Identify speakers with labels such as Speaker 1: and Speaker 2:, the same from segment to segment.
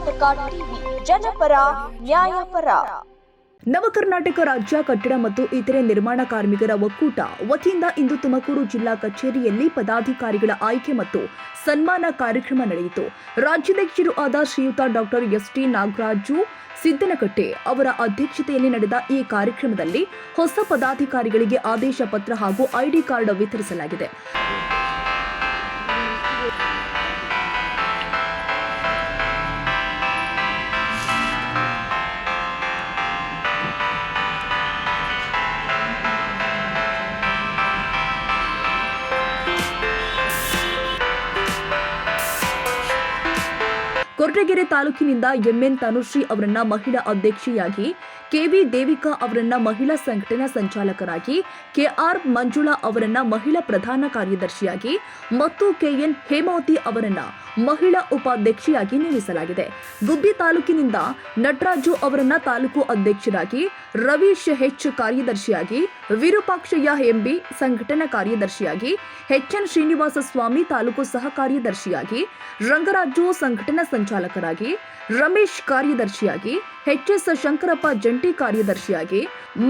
Speaker 1: Karnataka TV, ಜನಪರ ನ್ಯಾಯಪರ.
Speaker 2: ನವಕರ್ನಾಟಕ ರಾಜ್ಯ ಕಟ್ಟಡ ಮತ್ತು ಇತರೆ ನಿರ್ಮಾಣ ಕಾರ್ಮಿಕರ ಒಕ್ಕೂಟ ವತಿಯಿಂದ ಇಂದು ತುಮಕೂರು ಜಿಲ್ಲಾ ಕಚೇರಿಯಲ್ಲಿ ಪದಾಧಿಕಾರಿಗಳ ಆಯ್ಕೆ ಮತ್ತು ಸನ್ಮಾನ ಕಾರ್ಯಕ್ರಮ ನಡೆಯಿತು. ರಾಜ್ಯಾಧ್ಯಕ್ಷರು ಆದ ಶ್ರೀಯುತ ಡಾಕ್ಟರ್ ಎಸ್.ಟಿ. ನಾಗರಾಜು ಸಿದ್ದನಕಟ್ಟೆ ಅವರ ಅಧ್ಯಕ್ಷತೆಯಲ್ಲಿ ನಡೆದ ಈ ಕಾರ್ಯಕ್ರಮದಲ್ಲಿ ಹೊಸ ಪದಾಧಿಕಾರಿಗಳಿಗೆ ಆದೇಶ ಪತ್ರ ಹಾಗೂ ಐಡಿ ಕಾರ್ಡ್ ವಿತರಿಸಲಾಗಿದೆ. ಕೊರಟಗೆರೆ ತಾಲೂಕಿನಿಂದ ಎಂಎನ್ ತನುಶ್ರೀ ಅವರನ್ನ ಮಹಿಳಾ ಅಧ್ಯಕ್ಷೆಯಾಗಿ, ಕೆವಿ ದೇವಿಕಾ ಅವರನ್ನ ಮಹಿಳಾ ಸಂಘಟನಾ ಸಂಚಾಲಕರಾಗಿ, ಕೆಆರ್ ಮಂಜುಳಾ ಅವರನ್ನ ಮಹಿಳಾ ಪ್ರಧಾನ ಕಾರ್ಯದರ್ಶಿಯಾಗಿ ಮತ್ತು ಕೆಎನ್ ಹೇಮಾವತಿ ಅವರನ್ನ ಮಹಿಳಾ ಉಪಾಧ್ಯಕ್ಷೆಯಾಗಿ ನೇಮಿಸಲಾಗಿದೆ. ಗುಬ್ಬಿ ತಾಲೂಕಿನಿಂದ ನಟರಾಜು ಅವರನ್ನ ತಾಲೂಕು ಅಧ್ಯಕ್ಷರಾಗಿ, ರವೀಶ್ ಹೆಚ್ ಕಾರ್ಯದರ್ಶಿಯಾಗಿ, ವಿರೂಪಾಕ್ಷಯ್ಯ ಎಂಬಿ ಸಂಘಟನಾ ಕಾರ್ಯದರ್ಶಿಯಾಗಿ, ಎಚ್ಎನ್ ಶ್ರೀನಿವಾಸ ಸ್ವಾಮಿ ತಾಲೂಕು ಸಹ ಕಾರ್ಯದರ್ಶಿಯಾಗಿ, ರಂಗರಾಜು ಸಂಘಟನಾ ಸಂಚಾಲಕರಾಗಿ, ರಮೇಶ್ ಕಾರ್ಯದರ್ಶಿಯಾಗಿ, ಎಚ್ಎಸ್ ಶಂಕರಪ್ಪ ಜಂಟಿ ಕಾರ್ಯದರ್ಶಿಯಾಗಿ,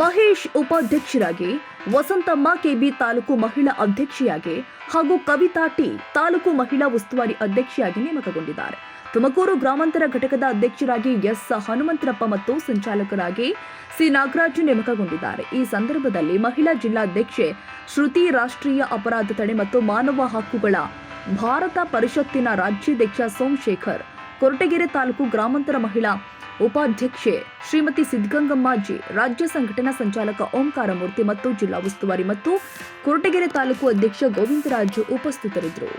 Speaker 2: ಮಹೇಶ್ ಉಪಾಧ್ಯಕ್ಷರಾಗಿ, ವಸಂತಮ್ಮ ಕೆಬಿ ತಾಲೂಕು ಮಹಿಳಾ ಅಧ್ಯಕ್ಷೆಯಾಗಿ ಹಾಗೂ ಕವಿತಾ ಟಿ ತಾಲೂಕು ಮಹಿಳಾ ಉಸ್ತುವಾರಿ ಅಧ್ಯಕ್ಷೆಯಾಗಿ ನೇಮಕಗೊಂಡಿದ್ದಾರೆ. ತುಮಕೂರು ಗ್ರಾಮಾಂತರ ಘಟಕದ ಅಧ್ಯಕ್ಷರಾಗಿ ಎಸ್ ಹನುಮಂತರಪ್ಪ ಮತ್ತು ಸಂಚಾಲಕರಾಗಿ ಸಿ ನಾಗರಾಜು ನೇಮಕಗೊಂಡಿದ್ದಾರೆ. ಈ ಸಂದರ್ಭದಲ್ಲಿ ಮಹಿಳಾ ಜಿಲ್ಲಾಧ್ಯಕ್ಷೆ ಶ್ರುತಿ, ರಾಷ್ಟ್ರೀಯ ಅಪರಾಧ ತಡೆ ಮತ್ತು ಮಾನವ ಹಕ್ಕುಗಳ ಭಾರತ ಪರಿಷತ್ತಿನ ರಾಜ್ಯಾಧ್ಯಕ್ಷ ಸೋಮಶೇಖರ್, ಕೊರಟಗೆರೆ ತಾಲೂಕು ಗ್ರಾಮಾಂತರ ಮಹಿಳಾ ಉಪಾಧ್ಯಕ್ಷೆ ಶ್ರೀಮತಿ ಸಿದ್ಧಗಂಗಮ್ಮಾಜಿ, ರಾಜ್ಯ ಸಂಘಟನಾ ಸಂಚಾಲಕ ಓಂಕಾರ ಮೂರ್ತಿ ಮತ್ತು ಜಿಲ್ಲಾ ಉಸ್ತುವಾರಿ ಮತ್ತು ಕೊರಟಗೆರೆ ತಾಲೂಕು ಅಧ್ಯಕ್ಷ ಗೋವಿಂದರಾಜು ಉಪಸ್ಥಿತರಿದ್ದರು.